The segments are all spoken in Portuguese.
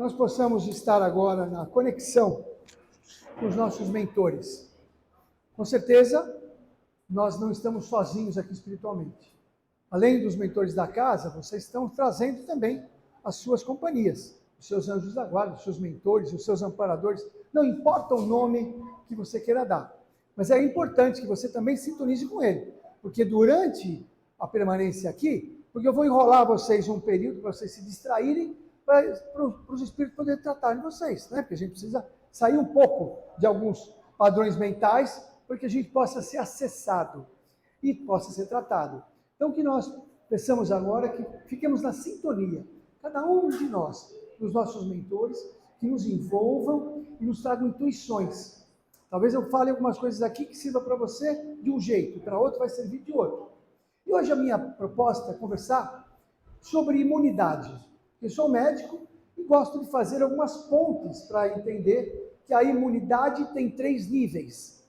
nós possamos estar agora na conexão com os nossos mentores. Com certeza, nós não estamos sozinhos aqui espiritualmente. Além dos mentores da casa, vocês estão trazendo também as suas companhias, os seus anjos da guarda, os seus mentores, os seus amparadores. Não importa o nome que você queira dar, mas é importante que você também sintonize com ele, porque durante a permanência aqui, porque eu vou enrolar vocês um período para vocês se distraírem, para os espíritos poderem tratar de vocês, né? Porque a gente precisa sair um pouco de alguns padrões mentais, para que a gente possa ser acessado e possa ser tratado. Então, que nós peçamos agora que fiquemos na sintonia, cada um de nós, dos nossos mentores, que nos envolvam e nos tragam intuições. Talvez eu fale algumas coisas aqui que sirva para você de um jeito, para outro vai servir de outro. E hoje a minha proposta é conversar sobre imunidade. Eu sou médico e gosto de fazer algumas pontes para entender que a imunidade tem 3 níveis.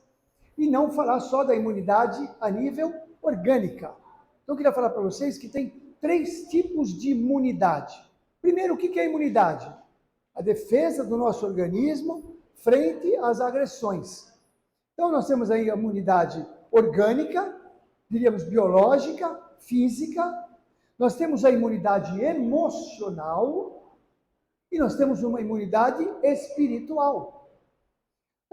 E não falar só da imunidade a nível orgânica. Então eu queria falar para vocês que tem 3 tipos de imunidade. Primeiro, o que é imunidade? A defesa do nosso organismo frente às agressões. Então nós temos aí a imunidade orgânica, diríamos biológica, física. Nós temos a imunidade emocional e nós temos uma imunidade espiritual.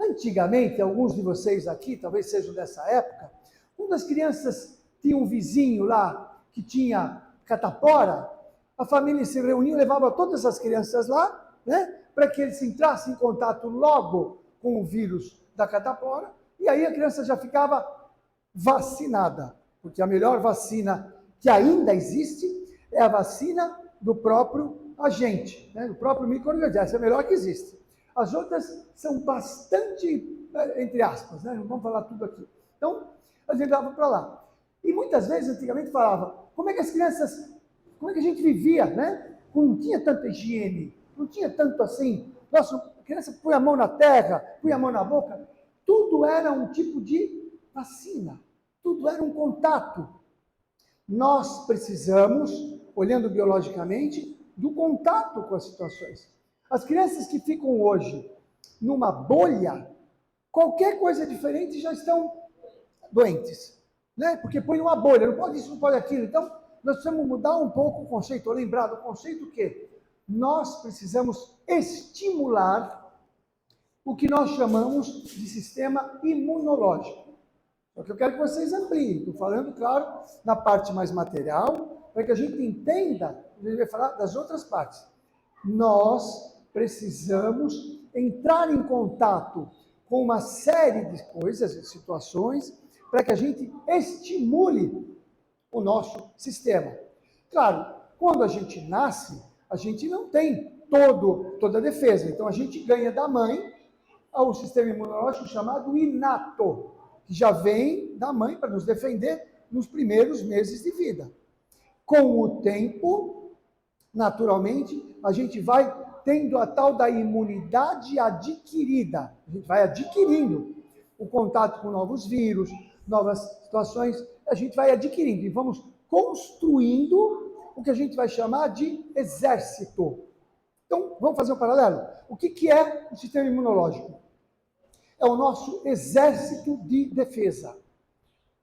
Antigamente, alguns de vocês aqui, talvez sejam dessa época, quando as crianças tinham um vizinho lá que tinha catapora, a família se reunia e levava todas as crianças lá, né, para que eles entrassem em contato logo com o vírus da catapora, e aí a criança já ficava vacinada, porque a melhor vacina que ainda existe é a vacina do próprio agente, né, do próprio micro-organismo, essa é a melhor que existe. As outras são bastante, entre aspas, né, não vamos falar tudo aqui. Então, a gente levava para lá. E muitas vezes, antigamente, falava, como é que as crianças, como é que a gente vivia, né? Não tinha tanta higiene, não tinha tanto assim, nossa, a criança põe a mão na terra, põe a mão na boca, tudo era um tipo de vacina, tudo era um contato. Nós precisamos, olhando biologicamente, do contato com as situações. As crianças que ficam hoje numa bolha, qualquer coisa diferente já estão doentes, né? Porque põe uma bolha, não pode isso, não pode aquilo. Então, nós precisamos mudar um pouco o conceito, ou lembrar do conceito que nós precisamos estimular o que nós chamamos de sistema imunológico. Só que eu quero que vocês ampliem, estou falando, claro, na parte mais material, para que a gente entenda, a gente vai falar das outras partes. Nós precisamos entrar em contato com uma série de coisas, de situações, para que a gente estimule o nosso sistema. Claro, quando a gente nasce, a gente não tem toda a defesa. Então, a gente ganha da mãe o sistema imunológico chamado inato, que já vem da mãe para nos defender nos primeiros meses de vida. Com o tempo, naturalmente, a gente vai tendo a tal da imunidade adquirida. A gente vai adquirindo o contato com novos vírus, novas situações, a gente vai adquirindo e vamos construindo o que a gente vai chamar de exército. Então, vamos fazer um paralelo? O que é o sistema imunológico? É o nosso exército de defesa.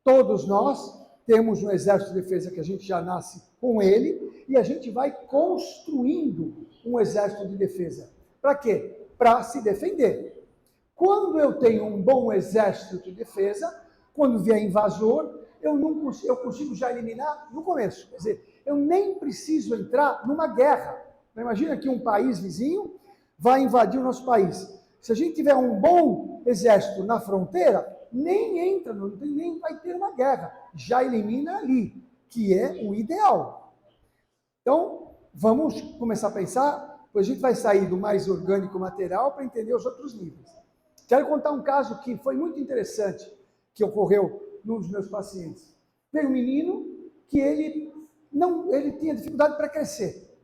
Todos nós temos um exército de defesa que a gente já nasce com ele e a gente vai construindo um exército de defesa. Para quê? Para se defender. Quando eu tenho um bom exército de defesa, quando vier invasor, eu consigo já eliminar no começo. Quer dizer, eu nem preciso entrar numa guerra. Imagina que um país vizinho vai invadir o nosso país. Se a gente tiver um bom exército na fronteira, nem entra, nem vai ter uma guerra. Já elimina ali, que é o ideal. Então, vamos começar a pensar, depois a gente vai sair do mais orgânico material para entender os outros níveis. Quero contar um caso que foi muito interessante, que ocorreu num dos meus pacientes. Veio um menino que ele tinha dificuldade para crescer.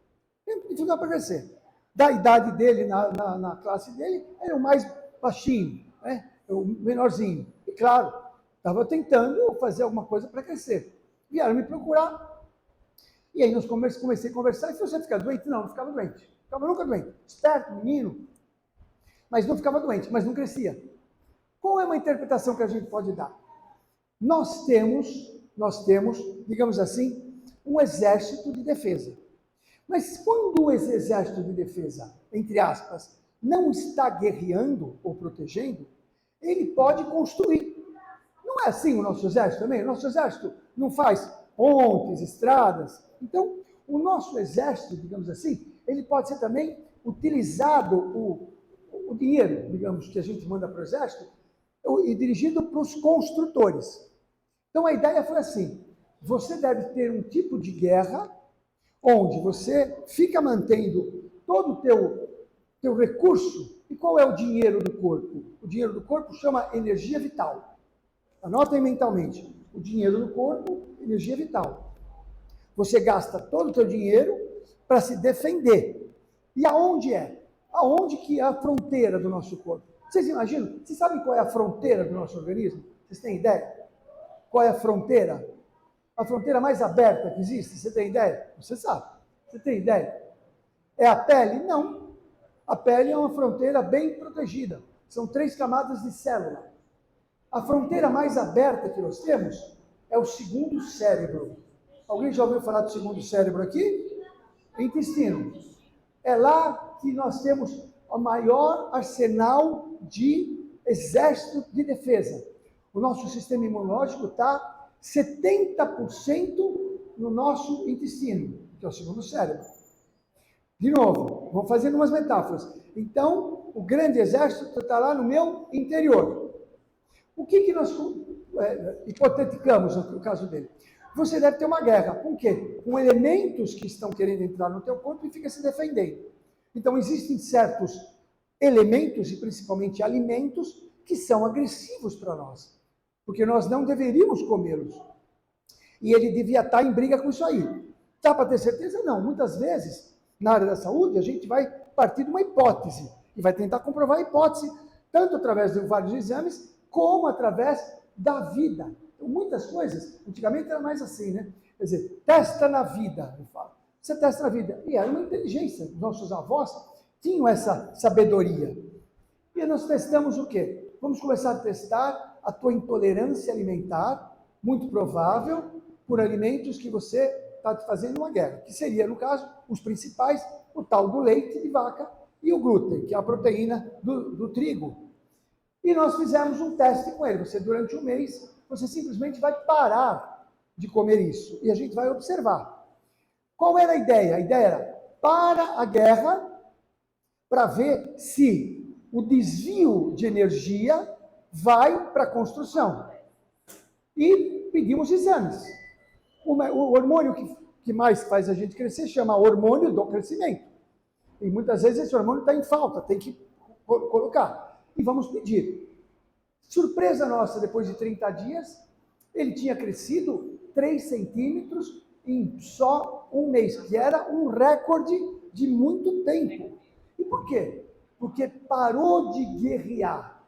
Dificuldade para crescer. Da idade dele, na classe dele, era o mais baixinho, né? O menorzinho. E claro, estava tentando fazer alguma coisa para crescer. Vieram me procurar. E aí comecei a conversar. E se você ficar doente? Não ficava doente. ficava nunca doente. Esperto, menino, mas não ficava doente, mas não crescia. Qual é uma interpretação que a gente pode dar? Nós temos, digamos assim, um exército de defesa. Mas quando esse exército de defesa, entre aspas, não está guerreando ou protegendo, ele pode construir. Não é assim o nosso exército também? O nosso exército não faz pontes, estradas. Então, o nosso exército, digamos assim, ele pode ser também utilizado, o dinheiro, digamos, que a gente manda para o exército, e dirigido para os construtores. Então, a ideia foi assim, você deve ter um tipo de guerra onde você fica mantendo todo o teu recurso. E qual é o dinheiro do corpo? O dinheiro do corpo chama energia vital. Anotem mentalmente. O dinheiro do corpo, energia vital. Você gasta todo o teu dinheiro para se defender. E aonde é? Aonde que é a fronteira do nosso corpo? Vocês imaginam? Vocês sabem qual é a fronteira do nosso organismo? Vocês têm ideia? Qual é a fronteira? A fronteira mais aberta que existe? Você tem ideia? Você sabe. Você tem ideia? É a pele? Não. A pele é uma fronteira bem protegida. São 3 camadas de célula. A fronteira mais aberta que nós temos é o segundo cérebro. Alguém já ouviu falar do segundo cérebro aqui? Intestino. É lá que nós temos o maior arsenal de exército de defesa. O nosso sistema imunológico está 70% no nosso intestino, que é o segundo cérebro. De novo, vamos fazendo umas metáforas. Então, o grande exército está lá no meu interior. O que nós hipoteticamos no caso dele? Você deve ter uma guerra. Com o quê? Com elementos que estão querendo entrar no teu corpo e fica se defendendo. Então, existem certos elementos, e principalmente alimentos, que são agressivos para nós. Porque nós não deveríamos comê-los. E ele devia estar em briga com isso aí. Dá para ter certeza? Não. Muitas vezes, na área da saúde, a gente vai partir de uma hipótese. E vai tentar comprovar a hipótese, tanto através de vários exames, como através da vida. Então, muitas coisas, antigamente era mais assim, né? Quer dizer, testa na vida, eu falo. Você testa na vida. E era uma inteligência. Nossos avós tinham essa sabedoria. E nós testamos o quê? Vamos começar a testar a tua intolerância alimentar, muito provável, por alimentos que você está fazendo uma guerra. Que seria, no caso, os principais, o tal do leite de vaca e o glúten, que é a proteína do trigo. E nós fizemos um teste com ele. Você, durante um mês, você simplesmente vai parar de comer isso. E a gente vai observar. Qual era a ideia? A ideia era, para a guerra, para ver se o desvio de energia vai para a construção. E pedimos exames. O hormônio que mais faz a gente crescer chama hormônio do crescimento. E muitas vezes esse hormônio está em falta, tem que colocar. E vamos pedir. Surpresa nossa, depois de 30 dias, ele tinha crescido 3 centímetros em só um mês, que era um recorde de muito tempo. E por quê? Porque parou de guerrear,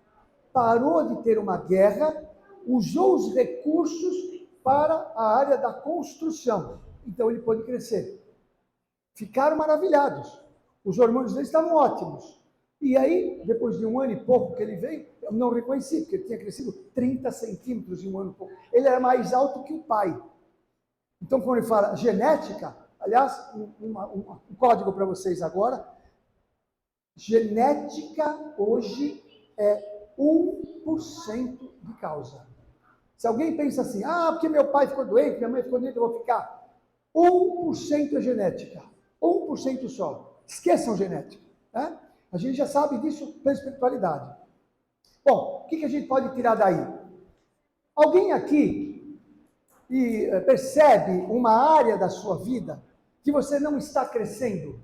parou de ter uma guerra, usou os recursos para a área da construção. Então ele pôde crescer. Ficaram maravilhados. Os hormônios dele estavam ótimos. E aí, depois de um ano e pouco que ele veio, eu não reconheci, porque ele tinha crescido 30 centímetros em um ano e pouco. Ele era mais alto que o pai. Então, quando ele fala genética, aliás, um código para vocês agora, genética hoje é 1% de causa. Se alguém pensa assim, porque meu pai ficou doente, minha mãe ficou doente, eu vou ficar. 1% é genética. 1% só. Esqueçam genética. Né? A gente já sabe disso pela espiritualidade. Bom, o que a gente pode tirar daí? Alguém aqui percebe uma área da sua vida que você não está crescendo?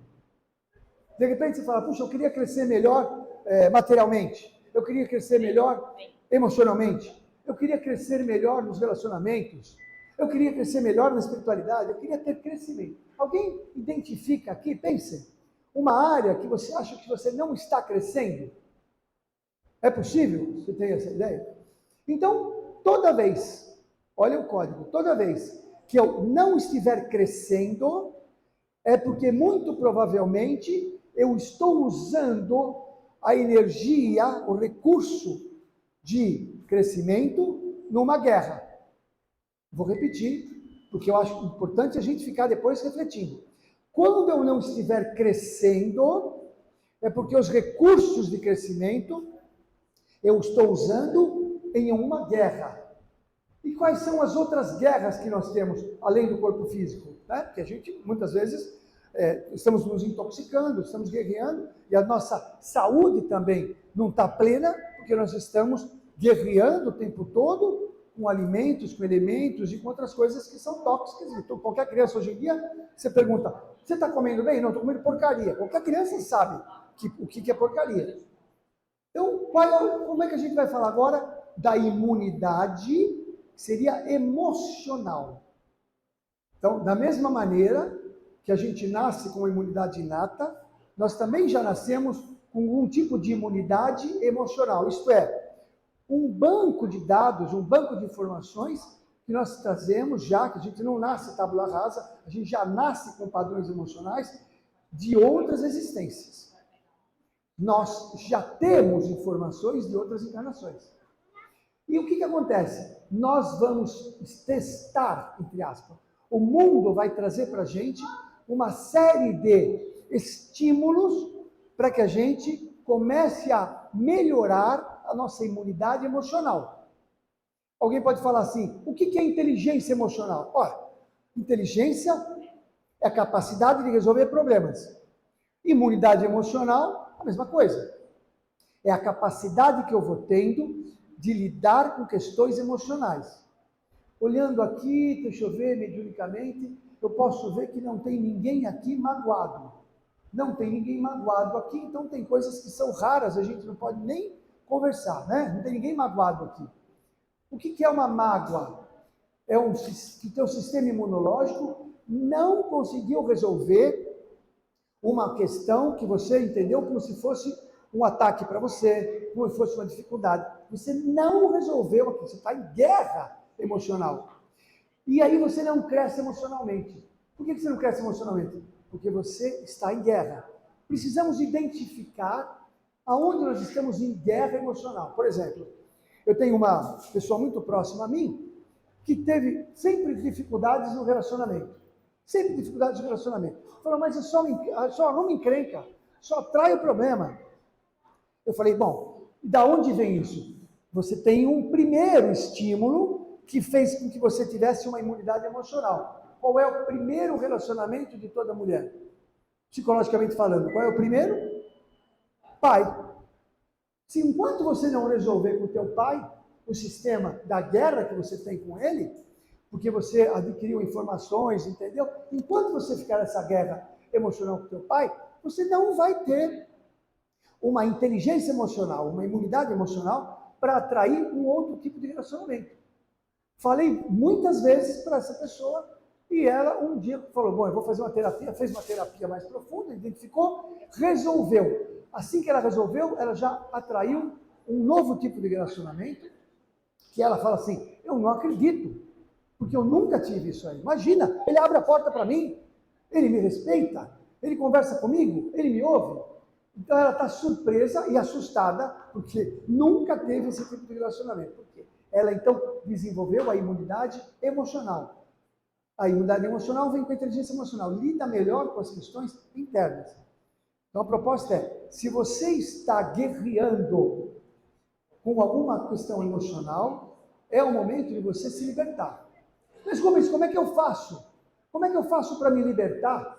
De repente você fala, puxa, eu queria crescer melhor materialmente, eu queria crescer melhor emocionalmente, eu queria crescer melhor nos relacionamentos, eu queria crescer melhor na espiritualidade, eu queria ter crescimento. Alguém identifica aqui, pense, uma área que você acha que você não está crescendo? É possível? Você tem essa ideia? Então, toda vez, olha o código, toda vez que eu não estiver crescendo, é porque muito provavelmente eu estou usando a energia, o recurso de crescimento numa guerra. Vou repetir, porque eu acho importante a gente ficar depois refletindo. Quando eu não estiver crescendo, é porque os recursos de crescimento eu estou usando em uma guerra. E quais são as outras guerras que nós temos, além do corpo físico? Né? Porque a gente, muitas vezes, estamos nos intoxicando, estamos guerreando, e a nossa saúde também não está plena, porque nós estamos guerreando o tempo todo com alimentos, com elementos e com outras coisas que são tóxicas. Então, qualquer criança hoje em dia, você pergunta, você está comendo bem? Não, estou comendo porcaria. Qualquer criança sabe o que é porcaria. Então, como é que a gente vai falar agora da imunidade, que seria emocional? Então, da mesma maneira que a gente nasce com imunidade inata, nós também já nascemos com um tipo de imunidade emocional, isto é, um banco de dados, um banco de informações que nós trazemos já, que a gente não nasce tabula rasa, a gente já nasce com padrões emocionais de outras existências. Nós já temos informações de outras encarnações. E o que acontece? Nós vamos testar, entre aspas, o mundo vai trazer para a gente uma série de estímulos para que a gente comece a melhorar a nossa imunidade emocional. Alguém pode falar assim, o que é inteligência emocional? Olha, inteligência é a capacidade de resolver problemas. Imunidade emocional, a mesma coisa. É a capacidade que eu vou tendo de lidar com questões emocionais. Olhando aqui, deixa eu ver, mediunicamente, eu posso ver que não tem ninguém aqui magoado. Não tem ninguém magoado aqui, então tem coisas que são raras, a gente não pode nem conversar, né? Não tem ninguém magoado aqui. O que é uma mágoa? É que o teu sistema imunológico não conseguiu resolver uma questão que você entendeu como se fosse um ataque para você, como se fosse uma dificuldade. Você não resolveu aqui, você está em guerra emocional. E aí você não cresce emocionalmente. Por que você não cresce emocionalmente? Porque você está em guerra. Precisamos identificar aonde nós estamos em guerra emocional. Por exemplo, eu tenho uma pessoa muito próxima a mim que teve sempre dificuldades no relacionamento. Sempre dificuldades no relacionamento. Falou, mas eu só não me encrenca, só atrai o problema. Eu falei, bom, e da onde vem isso? Você tem um primeiro estímulo que fez com que você tivesse uma imunidade emocional. Qual é o primeiro relacionamento de toda mulher? Psicologicamente falando, qual é o primeiro? Pai. Se enquanto você não resolver com o teu pai o sistema da guerra que você tem com ele, porque você adquiriu informações, entendeu? Enquanto você ficar nessa guerra emocional com o teu pai, você não vai ter uma inteligência emocional, uma imunidade emocional para atrair um outro tipo de relacionamento. Falei muitas vezes para essa pessoa e ela um dia falou, bom, eu vou fazer uma terapia, fez uma terapia mais profunda, identificou, resolveu. Assim que ela resolveu, ela já atraiu um novo tipo de relacionamento, que ela fala assim, eu não acredito, porque eu nunca tive isso aí. Imagina, ele abre a porta para mim, ele me respeita, ele conversa comigo, ele me ouve. Então ela está surpresa e assustada, porque nunca teve esse tipo de relacionamento. Por quê? Ela então desenvolveu a imunidade emocional. A imunidade emocional vem com a inteligência emocional, lida melhor com as questões internas. Então a proposta é, se você está guerreando com alguma questão emocional, é o momento de você se libertar. Mas como é que eu faço? Como é que eu faço para me libertar,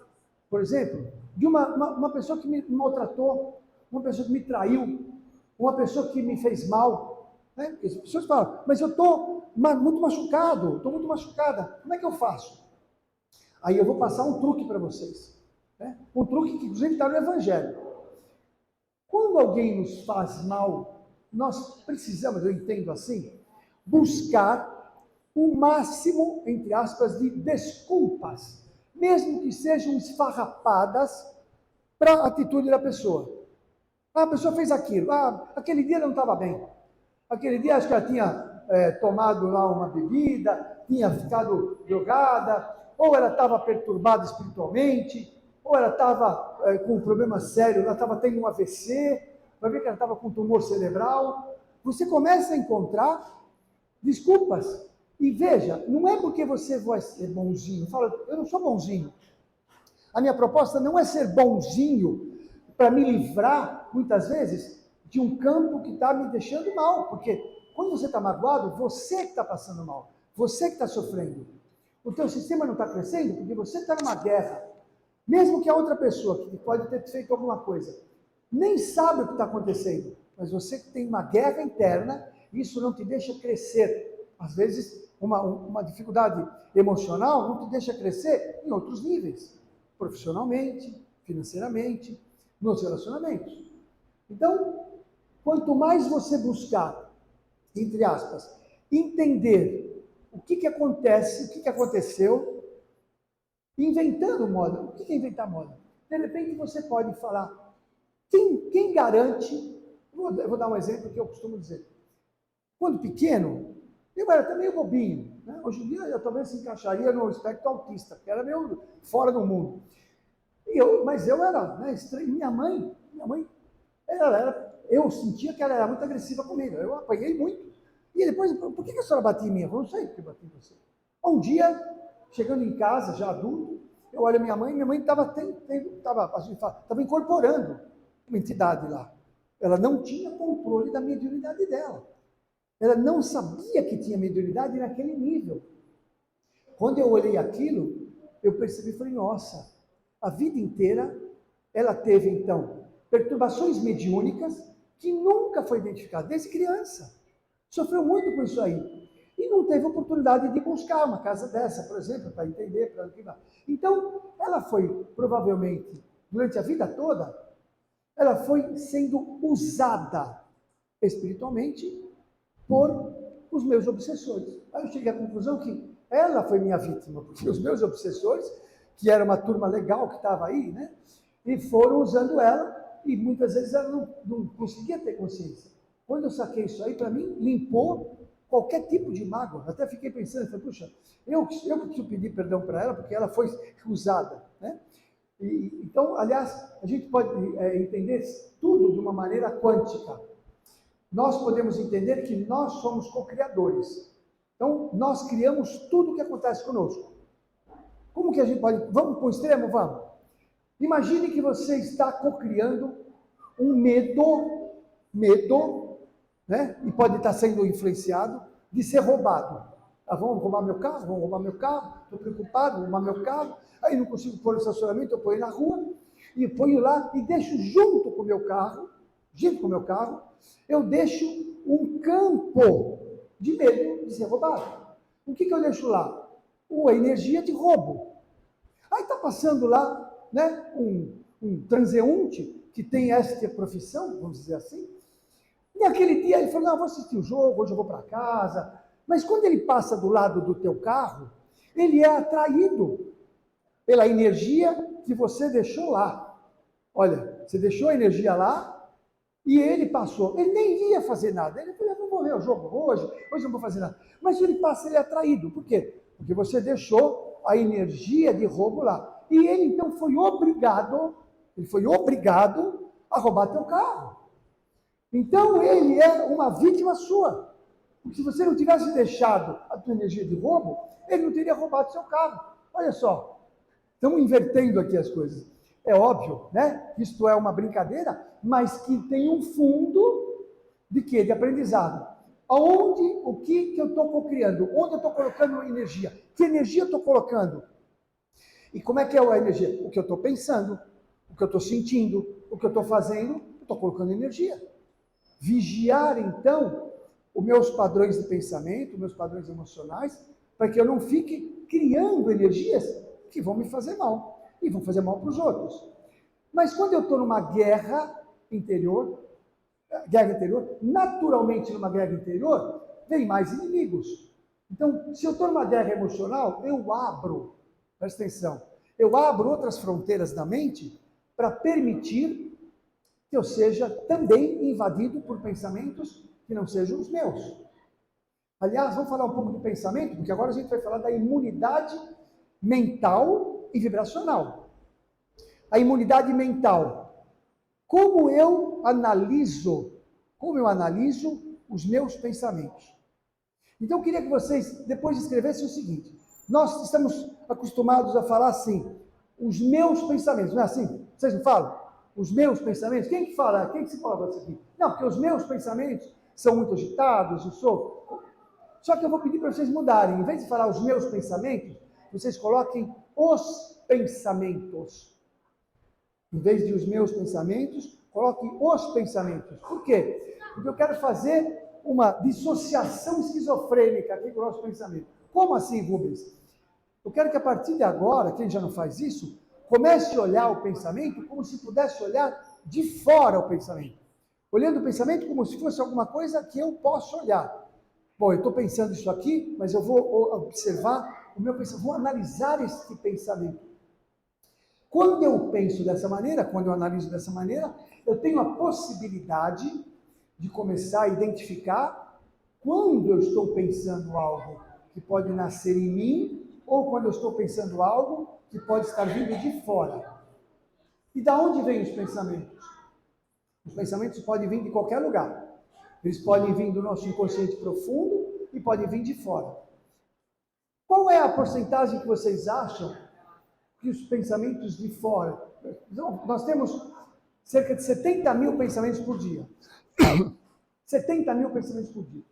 por exemplo, de uma pessoa que me maltratou, uma pessoa que me traiu, uma pessoa que me fez mal? Né? As pessoas falam, mas eu estou muito machucado, estou muito machucada, como é que eu faço? Aí eu vou passar um truque para vocês. Né? Um truque que inclusive está no Evangelho. Quando alguém nos faz mal, nós precisamos, eu entendo assim, buscar o máximo, entre aspas, de desculpas, mesmo que sejam esfarrapadas para a atitude da pessoa. Ah, a pessoa fez aquilo, aquele dia não estava bem, aquele dia acho que ela tinha tomado lá uma bebida, tinha ficado drogada, ou ela estava perturbada espiritualmente, ou ela estava com um problema sério, ela estava tendo um AVC, vai ver que ela estava com tumor cerebral. Você começa a encontrar desculpas. E veja, não é porque você vai ser bonzinho. Fala, eu não sou bonzinho. A minha proposta não é ser bonzinho para me livrar, muitas vezes, de um campo que está me deixando mal. Porque quando você está magoado, você que está passando mal. Você que está sofrendo. O teu sistema não está crescendo porque você está numa guerra. Mesmo que a outra pessoa, que pode ter feito alguma coisa, nem sabe o que está acontecendo. Mas você que tem uma guerra interna, isso não te deixa crescer. Às vezes, uma dificuldade emocional não te deixa crescer em outros níveis. Profissionalmente, financeiramente, nos relacionamentos. Então, quanto mais você buscar, entre aspas, entender o que acontece, o que aconteceu, inventando moda. O que é inventar moda? De repente você pode falar, quem garante, eu vou dar um exemplo que eu costumo dizer. Quando pequeno, eu era até meio bobinho. Né? Hoje em dia eu talvez se encaixaria no espectro autista, porque era meio fora do mundo. Mas eu era, né, estranho. Minha mãe, eu sentia que ela era muito agressiva comigo. Eu apanhei muito. E depois, por que a senhora batia em mim? Eu não sei por que batia em você. Um dia, chegando em casa, já adulto, eu olho minha mãe estava incorporando uma entidade lá. Ela não tinha controle da mediunidade dela. Ela não sabia que tinha mediunidade naquele nível. Quando eu olhei aquilo, eu percebi, falei, nossa, a vida inteira ela teve, então, perturbações mediúnicas que nunca foi identificada, desde criança. Sofreu muito com isso aí. E não teve oportunidade de buscar uma casa dessa, por exemplo, para entender, para o que vai. Então, ela foi, provavelmente, durante a vida toda, ela foi sendo usada espiritualmente por os meus obsessores. Aí eu cheguei à conclusão que ela foi minha vítima, porque os meus obsessores, que era uma turma legal que estava aí, né? E foram usando ela, e muitas vezes ela não conseguia ter consciência. Quando eu saquei isso aí, para mim, limpou qualquer tipo de mágoa. Até fiquei pensando, falei, puxa, eu preciso pedir perdão para ela, porque ela foi usada, né? Então, aliás, a gente pode entender tudo de uma maneira quântica. Nós podemos entender que nós somos co-criadores. Então, nós criamos tudo o que acontece conosco. Como que a gente pode... Vamos para o extremo? Vamos. Imagine que você está co-criando um medo, né? E pode estar sendo influenciado de ser roubado. Ah, vão roubar meu carro, estou preocupado, vão roubar meu carro, aí não consigo pôr no estacionamento, eu ponho na rua, e ponho lá e deixo junto com o meu carro, eu deixo um campo de medo de ser roubado. O que eu deixo lá? A energia de roubo. Aí está passando lá, né, um transeunte que tem esta profissão, vamos dizer assim, e aquele dia ele falou, não, vou assistir o jogo, hoje eu vou para casa. Mas quando ele passa do lado do teu carro, ele é atraído pela energia que você deixou lá. Olha, você deixou a energia lá e ele passou. Ele nem ia fazer nada. Ele falou, eu não vou ver o jogo hoje eu não vou fazer nada. Mas ele passa, ele é atraído. Por quê? Porque você deixou a energia de roubo lá. E ele então foi obrigado a roubar teu carro. Então ele é uma vítima sua. Porque se você não tivesse deixado a tua energia de roubo, ele não teria roubado seu carro. Olha só, estamos invertendo aqui as coisas. É óbvio, né? Isto é uma brincadeira, mas que tem um fundo de quê? De aprendizado. O que eu estou co-criando? Onde eu estou colocando energia? Que energia eu estou colocando? E como é que é a energia? O que eu estou pensando, o que eu estou sentindo, o que eu estou fazendo, eu estou colocando energia. Vigiar, então, os meus padrões de pensamento, meus padrões emocionais, para que eu não fique criando energias que vão me fazer mal e vão fazer mal para os outros. Mas quando eu estou numa guerra interior, naturalmente numa guerra interior, vem mais inimigos. Então, se eu estou numa guerra emocional, presta atenção, eu abro outras fronteiras da mente para permitir que eu seja também invadido por pensamentos que não sejam os meus. Aliás, vamos falar um pouco de pensamento, porque agora a gente vai falar da imunidade mental e vibracional. a imunidade mental. Como eu analiso os meus pensamentos. Então eu queria que vocês depois escrevessem o seguinte: nós estamos acostumados a falar assim, os meus pensamentos, não é assim? Vocês não falam? Os meus pensamentos? Quem que fala? Quem que se fala isso aqui? Não, porque os meus pensamentos são muito agitados, eu sou... Só que eu vou pedir para vocês mudarem. Em vez de falar os meus pensamentos, vocês coloquem os pensamentos. Em vez de os meus pensamentos, coloquem os pensamentos. Por quê? Porque eu quero fazer uma dissociação esquizofrênica aqui com o nosso pensamento. Como assim, Rubens? Eu quero que a partir de agora, quem já não faz isso, comece a olhar o pensamento como se pudesse olhar de fora o pensamento. Olhando o pensamento como se fosse alguma coisa que eu posso olhar. Bom, eu estou pensando isso aqui, mas eu vou observar o meu pensamento, vou analisar este pensamento. Quando eu penso dessa maneira, quando eu analiso dessa maneira, eu tenho a possibilidade de começar a identificar quando eu estou pensando algo que pode nascer em mim, ou quando eu estou pensando algo que pode estar vindo de fora. E da onde vêm os pensamentos? Os pensamentos podem vir de qualquer lugar. Eles podem vir do nosso inconsciente profundo e podem vir de fora. Qual é a porcentagem que vocês acham que os pensamentos de fora... Nós temos cerca de 70 mil pensamentos por dia. 70 mil pensamentos por dia.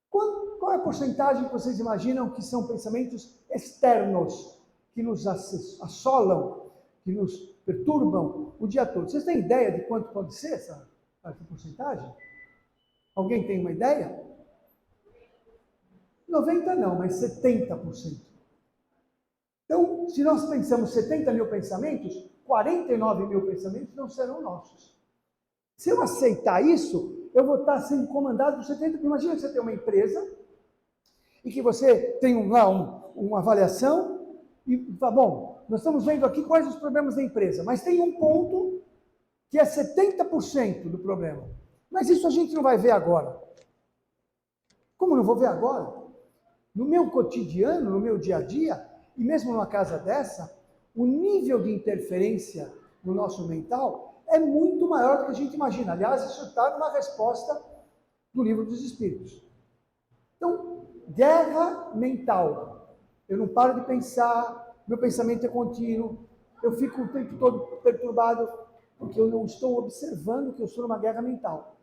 Qual é a porcentagem que vocês imaginam que são pensamentos externos, que nos assolam, que nos perturbam o dia todo? Vocês têm ideia de quanto pode ser essa porcentagem? Alguém tem uma ideia? 90 não, mas 70%. Então, se nós pensamos 70 mil pensamentos, 49 mil pensamentos não serão nossos. Se eu aceitar isso, eu vou estar sendo comandado por 70. Imagina que você tem uma empresa e que você tem lá uma avaliação e tá bom, nós estamos vendo aqui quais os problemas da empresa, mas tem um ponto que é 70% do problema. Mas isso a gente não vai ver agora. Como não vou ver agora? No meu cotidiano, no meu dia a dia, e mesmo numa casa dessa, o nível de interferência no nosso mental é muito maior do que a gente imagina. Aliás, isso está numa resposta do Livro dos Espíritos. Então, guerra mental. Eu não paro de pensar, meu pensamento é contínuo, eu fico o tempo todo perturbado, porque eu não estou observando que eu estou numa guerra mental.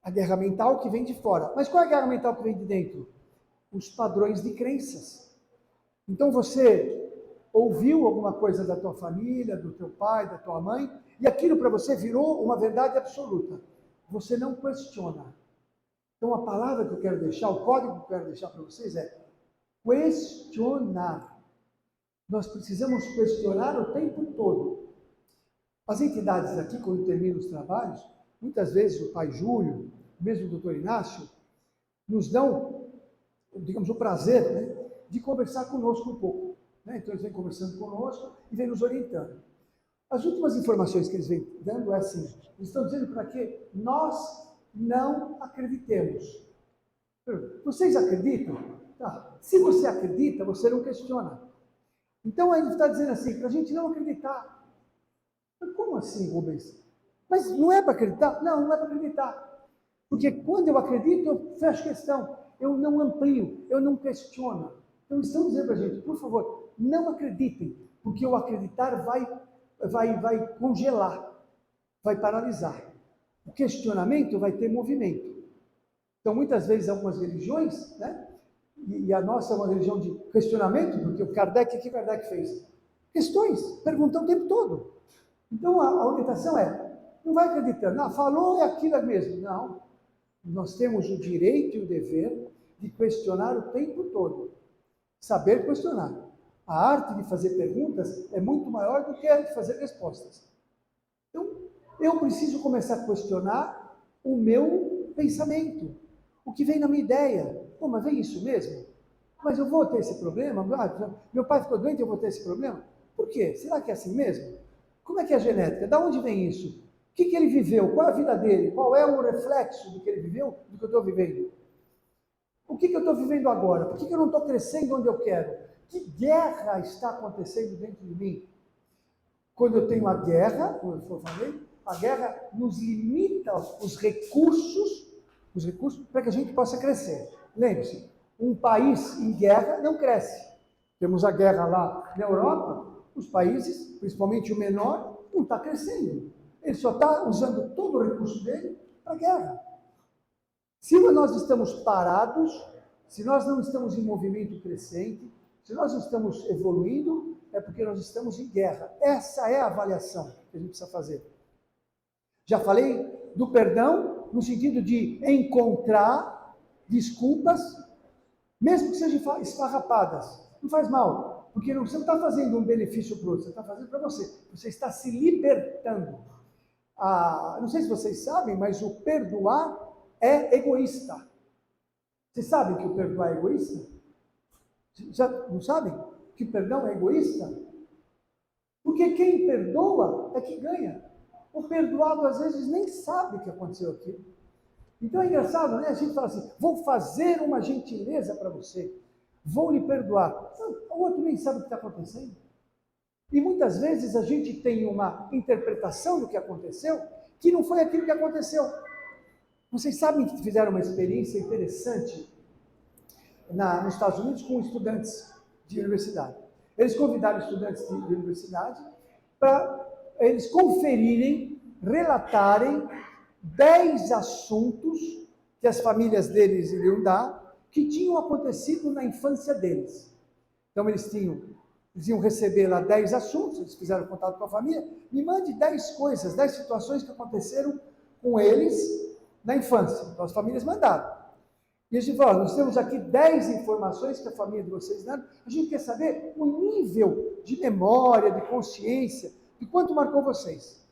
A guerra mental que vem de fora. Mas qual é a guerra mental que vem de dentro? Os padrões de crenças. Então você ouviu alguma coisa da tua família, do teu pai, da tua mãe, e aquilo para você virou uma verdade absoluta. Você não questiona. Então a palavra que eu quero deixar, o código que eu quero deixar para vocês é questionar. Nós precisamos questionar o tempo todo. As entidades aqui, quando terminam os trabalhos, muitas vezes o pai Júlio, mesmo o doutor Inácio, nos dão, digamos, o prazer, né, de conversar conosco um pouco. Né? Então eles vêm conversando conosco e vêm nos orientando. As últimas informações que eles vêm dando é assim, eles estão dizendo para que nós não acreditemos. Vocês acreditam? Tá. Se você acredita, você não questiona. Então ele está dizendo assim, para a gente não acreditar. Mas como assim, Rubens? Mas não é para acreditar? Não, não é para acreditar. Porque quando eu acredito, eu fecho questão. Eu não amplio, eu não questiono. Então estão dizendo para a gente, por favor, não acreditem, porque o acreditar vai congelar, vai paralisar. O questionamento vai ter movimento. Então muitas vezes algumas religiões, né? E a nossa é uma religião de questionamento, porque o Kardec, o que Kardec fez? Questões, perguntam o tempo todo. Então a orientação é, não vai acreditando, não, falou é aquilo mesmo. Não, nós temos o direito e o dever de questionar o tempo todo. Saber questionar. A arte de fazer perguntas é muito maior do que a de fazer respostas. Então, eu preciso começar a questionar o meu pensamento, o que vem na minha ideia. Pô, mas vem isso mesmo? Mas eu vou ter esse problema? Meu pai ficou doente, eu vou ter esse problema? Por quê? Será que é assim mesmo? Como é que é a genética? Da onde vem isso? O que ele viveu? Qual é a vida dele? Qual é o reflexo do que ele viveu, do que eu estou vivendo? O que eu estou vivendo agora? Por que eu não estou crescendo onde eu quero? Que guerra está acontecendo dentro de mim? Quando eu tenho a guerra, como eu falei, a guerra nos limita os recursos para que a gente possa crescer. Lembre-se, um país em guerra não cresce. Temos a guerra lá na Europa, os países, principalmente o menor, não está crescendo. Ele só está usando todo o recurso dele para a guerra. Se nós estamos parados, se nós não estamos em movimento crescente, se nós não estamos evoluindo, é porque nós estamos em guerra. Essa é a avaliação que a gente precisa fazer. Já falei do perdão no sentido de encontrar desculpas, mesmo que sejam esfarrapadas. Não faz mal, porque você não está fazendo um benefício para o outro, você está fazendo para você. Você está se libertando. Não sei se vocês sabem, mas o perdoar é egoísta. Vocês sabem que o perdoar é egoísta? Já não sabem que o perdão é egoísta? Porque quem perdoa é que ganha. O perdoado, às vezes, nem sabe o que aconteceu aqui. Então é engraçado, né? A gente fala assim, vou fazer uma gentileza para você. Vou lhe perdoar. O outro nem sabe o que está acontecendo. E muitas vezes a gente tem uma interpretação do que aconteceu que não foi aquilo que aconteceu. Vocês sabem que fizeram uma experiência interessante nos Estados Unidos com estudantes de universidade. Eles convidaram estudantes de universidade para eles conferirem, relatarem 10 assuntos que as famílias deles iriam dar, que tinham acontecido na infância deles. Então eles iam receber lá 10 assuntos, eles fizeram contato com a família, me mande 10 coisas, 10 situações que aconteceram com eles na infância. Então as famílias mandaram. E a gente falou, nós temos aqui 10 informações que a família de vocês deram, a gente quer saber o nível de memória, de consciência, de quanto marcou vocês.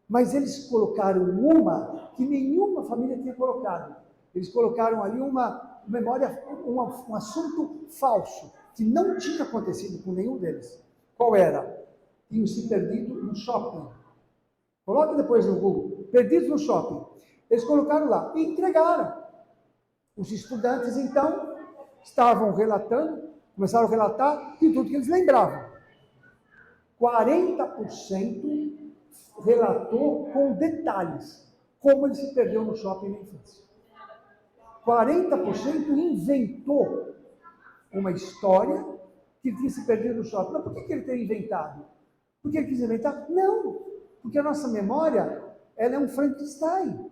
Mas eles colocaram uma que nenhuma família tinha colocado. Eles colocaram ali uma memória, um assunto falso, que não tinha acontecido com nenhum deles. Qual era? Tinham se perdido no shopping. Coloque depois no Google, perdidos no shopping. Eles colocaram lá e entregaram. Os estudantes, então, estavam relatando, começaram a relatar de tudo que eles lembravam. 40% relatou com detalhes como ele se perdeu no shopping na infância. 40% inventou uma história que ele tinha se perdido no shopping. Mas por que ele teria inventado? Porque ele quis inventar? Não, porque a nossa memória, ela é um Frankenstein.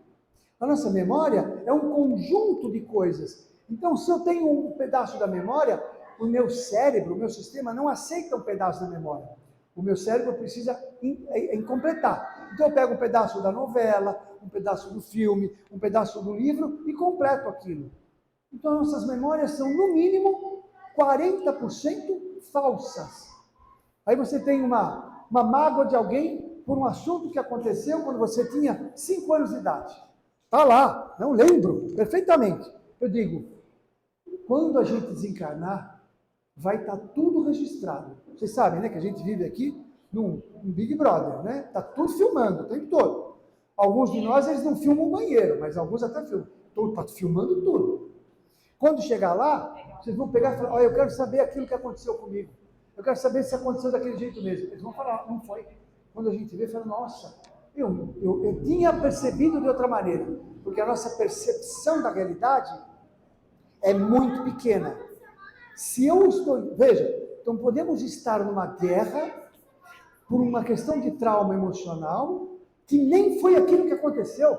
A nossa memória é um conjunto de coisas. Então, se eu tenho um pedaço da memória, o meu cérebro, o meu sistema não aceita um pedaço da memória. O meu cérebro precisa completar. Então, eu pego um pedaço da novela, um pedaço do filme, um pedaço do livro e completo aquilo. Então, nossas memórias são, no mínimo, 40% falsas. Aí você tem uma mágoa de alguém por um assunto que aconteceu quando você tinha 5 anos de idade. Está lá, não lembro perfeitamente. Eu digo, quando a gente desencarnar, vai estar tudo registrado. Vocês sabem, né, que a gente vive aqui num Big Brother, né? Está tudo filmando o tempo todo. Alguns de nós, eles não filmam o banheiro, mas alguns até filmam. Está filmando tudo. Quando chegar lá, vocês vão pegar e falar, olha, eu quero saber aquilo que aconteceu comigo. Eu quero saber se aconteceu daquele jeito mesmo. Eles vão falar, não foi. Quando a gente vê, fala, nossa, eu tinha percebido de outra maneira, porque a nossa percepção da realidade é muito pequena. Se eu estou, veja, então podemos estar numa guerra por uma questão de trauma emocional que nem foi aquilo que aconteceu.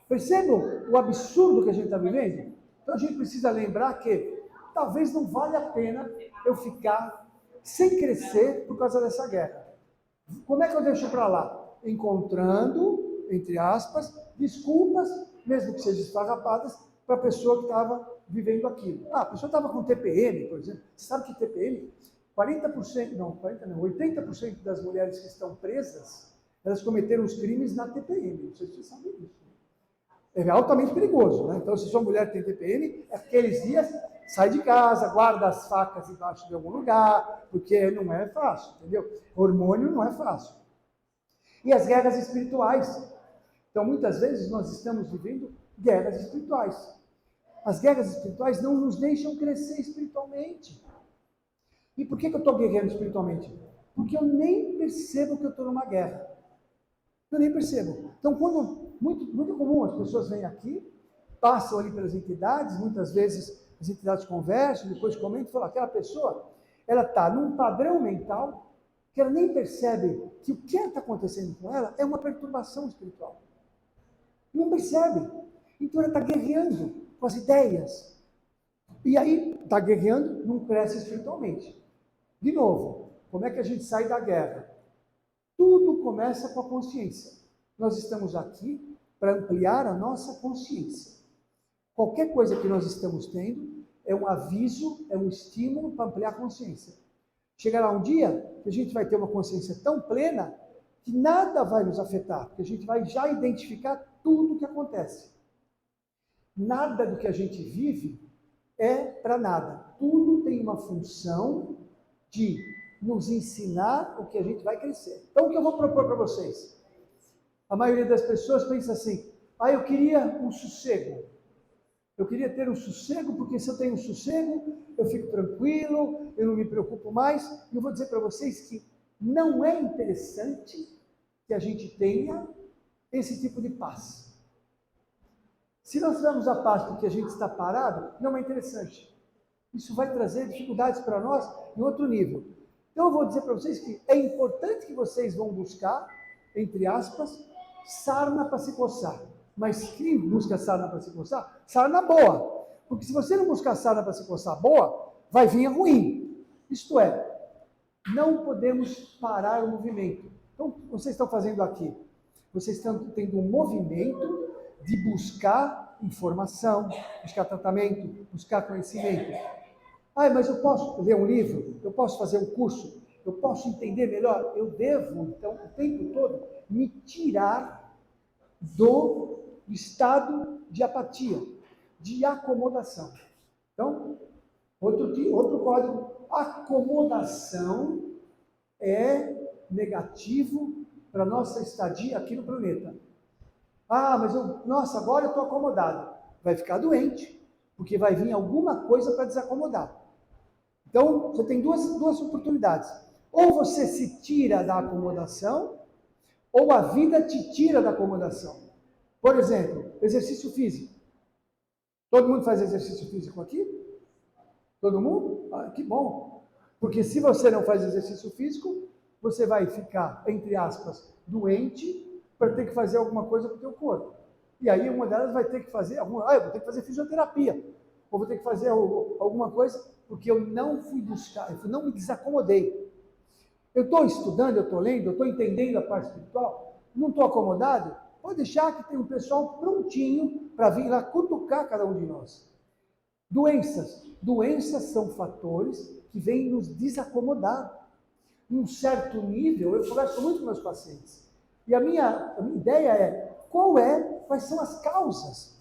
Percebam o absurdo que a gente está vivendo? Então a gente precisa lembrar que talvez não valha a pena eu ficar sem crescer por causa dessa guerra. Como é que eu deixo para lá? Encontrando, entre aspas, desculpas, mesmo que sejam esfarrapadas, para a pessoa que estava vivendo aquilo. A pessoa estava com TPM, por exemplo. Você sabe que TPM, 80% das mulheres que estão presas, elas cometeram os crimes na TPM. Não sei se você sabe disso. É altamente perigoso, né? Então, se sua mulher tem TPM, aqueles dias, sai de casa, guarda as facas embaixo de algum lugar, porque não é fácil, entendeu? Hormônio não é fácil. E as guerras espirituais. Então, muitas vezes, nós estamos vivendo guerras espirituais. As guerras espirituais não nos deixam crescer espiritualmente. E por que eu estou guerreando espiritualmente? porque eu nem percebo que eu estou numa guerra. Eu nem percebo. Então, quando muito comum as pessoas vêm aqui, passam ali pelas entidades, muitas vezes as entidades conversam, depois comentam e falam, aquela pessoa, ela está num padrão mental que ela nem percebe que o que está acontecendo com ela é uma perturbação espiritual. Não percebe. Então ela está guerreando com as ideias. E aí, está guerreando, não cresce espiritualmente. De novo, como é que a gente sai da guerra? Tudo começa com a consciência. Nós estamos aqui para ampliar a nossa consciência. Qualquer coisa que nós estamos tendo é um aviso, é um estímulo para ampliar a consciência. Chegará um dia que a gente vai ter uma consciência tão plena que nada vai nos afetar, porque a gente vai já identificar tudo o que acontece. Nada do que a gente vive é para nada. Tudo tem uma função de nos ensinar o que a gente vai crescer. Então, o que eu vou propor para vocês? A maioria das pessoas pensa assim, eu queria um sossego. Eu queria ter um sossego, porque se eu tenho um sossego, eu fico tranquilo, eu não me preocupo mais. E eu vou dizer para vocês que não é interessante que a gente tenha esse tipo de paz. Se nós tivermos a paz porque a gente está parado, não é interessante. Isso vai trazer dificuldades para nós em outro nível. Então eu vou dizer para vocês que é importante que vocês vão buscar, entre aspas, sarna para se coçar. Mas quem busca sarna para se coçar, sarna boa. Porque se você não buscar sarna para se coçar boa, vai vir a ruim. Isto é, não podemos parar o movimento. Então, o que vocês estão fazendo aqui? Vocês estão tendo um movimento de buscar informação, buscar tratamento, buscar conhecimento. Mas eu posso ler um livro? Eu posso fazer um curso? Eu posso entender melhor? Eu devo, então, o tempo todo, me tirar do estado de apatia, de acomodação. Então, outro código, acomodação é negativo para a nossa estadia aqui no planeta. Mas agora eu estou acomodado. Vai ficar doente, porque vai vir alguma coisa para desacomodar. Então, você tem duas oportunidades. Ou você se tira da acomodação, ou a vida te tira da acomodação. Por exemplo, exercício físico. Todo mundo faz exercício físico aqui? Todo mundo? Que bom. Porque se você não faz exercício físico, você vai ficar, entre aspas, doente para ter que fazer alguma coisa com o teu corpo. E aí uma delas vai ter que fazer, eu vou ter que fazer fisioterapia. Ou vou ter que fazer alguma coisa porque eu não fui buscar, eu não me desacomodei. Eu estou estudando, eu estou lendo, eu estou entendendo a parte espiritual, não estou acomodado, pode deixar que tem um pessoal prontinho para vir lá cutucar cada um de nós. Doenças são fatores que vêm nos desacomodar. Num certo nível, eu converso muito com meus pacientes. E a minha ideia é, quais são as causas?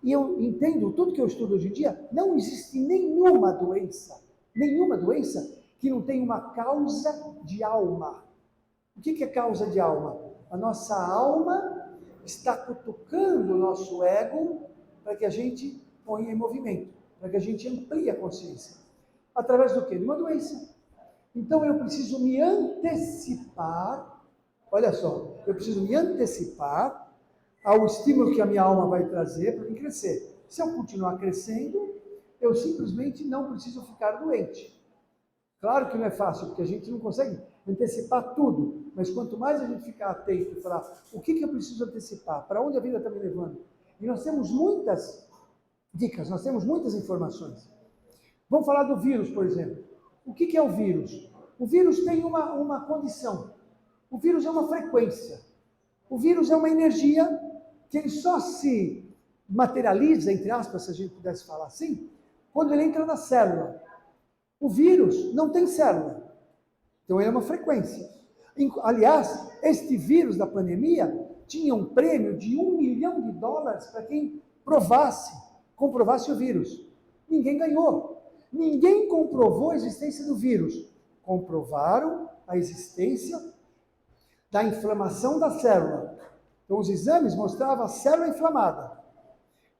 E eu entendo, tudo que eu estudo hoje em dia, não existe nenhuma doença que não tenha uma causa de alma. O que é causa de alma? A nossa alma está cutucando o nosso ego para que a gente ponha em movimento, para que a gente amplie a consciência. Através do quê? De uma doença. Então eu preciso me antecipar, olha só, eu preciso me antecipar ao estímulo que a minha alma vai trazer para mim crescer. Se eu continuar crescendo, eu simplesmente não preciso ficar doente. Claro que não é fácil, porque a gente não consegue antecipar tudo, mas quanto mais a gente ficar atento e falar, o que eu preciso antecipar? Para onde a vida está me levando? E nós temos muitas dicas, nós temos muitas informações. Vamos falar do vírus, por exemplo. O que é o vírus? O vírus tem uma condição. O vírus é uma frequência. O vírus é uma energia que ele só se materializa, entre aspas, se a gente pudesse falar assim, quando ele entra na célula. O vírus não tem célula. Então ele é uma frequência. Aliás, este vírus da pandemia tinha um prêmio de $1 milhão para quem comprovasse o vírus. Ninguém ganhou. Ninguém comprovou a existência do vírus. Comprovaram a existência da inflamação da célula. Então os exames mostravam a célula inflamada.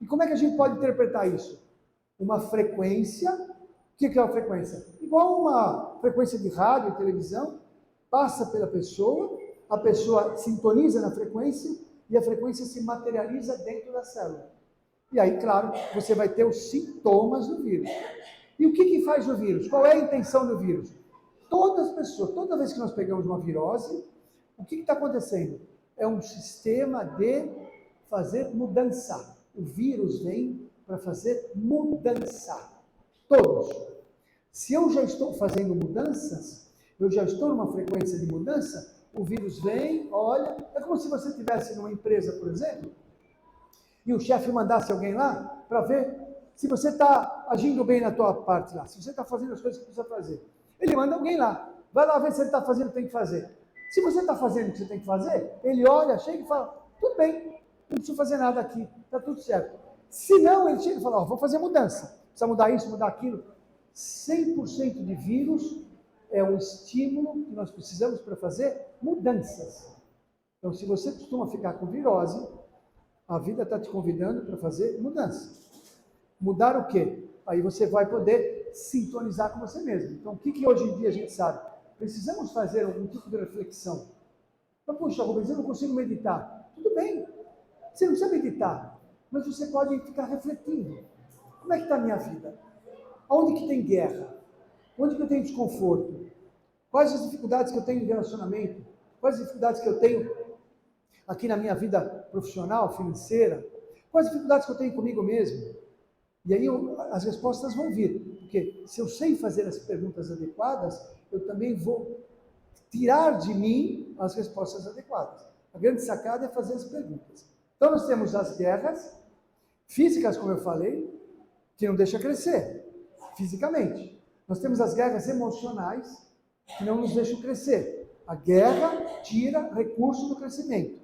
E como é que a gente pode interpretar isso? Uma frequência que é a frequência? Igual uma frequência de rádio e televisão, passa pela pessoa, a pessoa sintoniza na frequência e a frequência se materializa dentro da célula. E aí, claro, você vai ter os sintomas do vírus. E o que faz o vírus? Qual é a intenção do vírus? Todas as pessoas, toda vez que nós pegamos uma virose, o que está acontecendo? É um sistema de fazer mudança. O vírus vem para fazer mudança. Todos. Se eu já estou fazendo mudanças, eu já estou numa frequência de mudança, o vírus vem, olha, é como se você estivesse numa empresa, por exemplo, e o chefe mandasse alguém lá para ver se você está agindo bem na tua parte lá, se você está fazendo as coisas que precisa fazer. Ele manda alguém lá, vai lá ver se ele está fazendo o que tem que fazer. Se você está fazendo o que você tem que fazer, ele olha, chega e fala, tudo bem, não preciso fazer nada aqui, está tudo certo. Se não, ele chega e fala, vou fazer mudança, precisa mudar isso, mudar aquilo. 100% de vírus é um estímulo que nós precisamos para fazer mudanças. Então, se você costuma ficar com virose, a vida está te convidando para fazer mudança. Mudar o quê? Aí você vai poder sintonizar com você mesmo. Então, o que hoje em dia a gente sabe? Precisamos fazer algum tipo de reflexão. Então, puxa, Rubens, eu não consigo meditar. Tudo bem, você não precisa meditar, mas você pode ficar refletindo. Como é que está a minha vida? Onde que tem guerra? Onde que eu tenho desconforto? Quais as dificuldades que eu tenho em relacionamento? Quais as dificuldades que eu tenho aqui na minha vida profissional, financeira? Quais as dificuldades que eu tenho comigo mesmo? E aí as respostas vão vir, porque se eu sei fazer as perguntas adequadas, eu também vou tirar de mim as respostas adequadas. A grande sacada é fazer as perguntas. Então nós temos as guerras físicas, como eu falei, que não deixam crescer, fisicamente. Nós temos as guerras emocionais, que não nos deixam crescer. A guerra tira recurso do crescimento.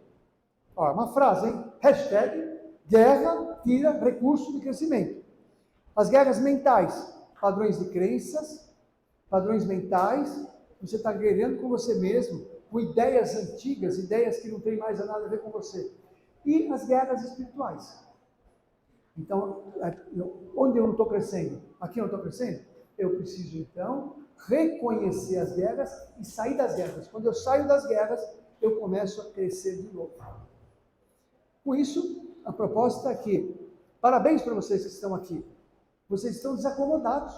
Ó, uma frase, hein? Hashtag guerra tira recurso do crescimento. As guerras mentais, padrões de crenças, padrões mentais, você está guerreando com você mesmo, com ideias antigas, ideias que não têm mais nada a ver com você. E as guerras espirituais. Então, onde eu não estou crescendo? Aqui eu não estou crescendo? Eu preciso, então, reconhecer as guerras e sair das guerras. Quando eu saio das guerras, eu começo a crescer de novo. Com isso, a proposta é que, parabéns para vocês que estão aqui. Vocês estão desacomodados.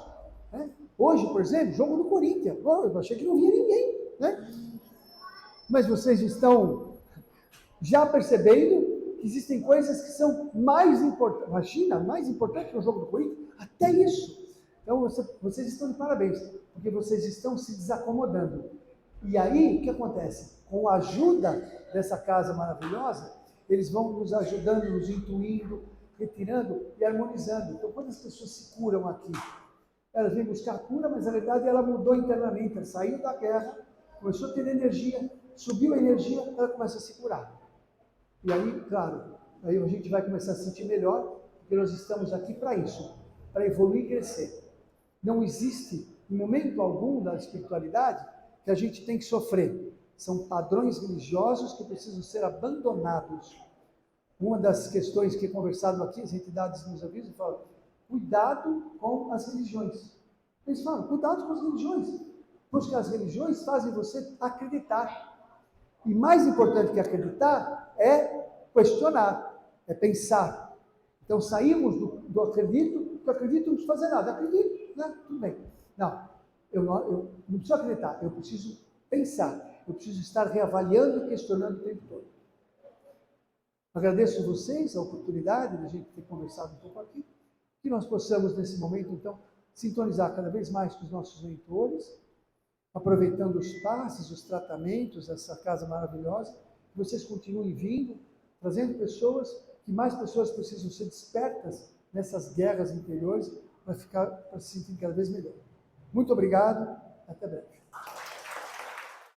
Né? Hoje, por exemplo, jogo do Corinthians. Eu achei que não via ninguém. Né? Mas vocês estão já percebendo que existem coisas que são mais importantes. Imagina, mais importante que o jogo do Corinthians? Até isso. Então, vocês estão de parabéns, porque vocês estão se desacomodando. E aí, o que acontece? Com a ajuda dessa casa maravilhosa, eles vão nos ajudando, nos intuindo, retirando e harmonizando. Então, quando as pessoas se curam aqui, elas vêm buscar cura, mas na verdade ela mudou internamente, ela saiu da guerra, começou a ter energia, subiu a energia, ela começa a se curar. E aí, claro, aí a gente vai começar a se sentir melhor, porque nós estamos aqui para isso, para evoluir e crescer. Não existe, em momento algum da espiritualidade, que a gente tem que sofrer. São padrões religiosos que precisam ser abandonados. Uma das questões que é conversado aqui, as entidades nos avisam e falam, cuidado com as religiões. Eles falam, cuidado com as religiões, porque as religiões fazem você acreditar. E mais importante que acreditar é questionar, é pensar. Então saímos do acredito, que acredito não preciso fazer nada, acredito, né? Tudo bem. Não, eu não preciso acreditar, eu preciso pensar, eu preciso estar reavaliando e questionando o tempo todo. Agradeço a vocês a oportunidade de a gente ter conversado um pouco aqui, que nós possamos nesse momento, então, sintonizar cada vez mais com os nossos mentores, aproveitando os passes, os tratamentos, essa casa maravilhosa, que vocês continuem vindo, trazendo pessoas, que mais pessoas precisam ser despertas nessas guerras interiores para se sentir cada vez melhor. Muito obrigado, até breve.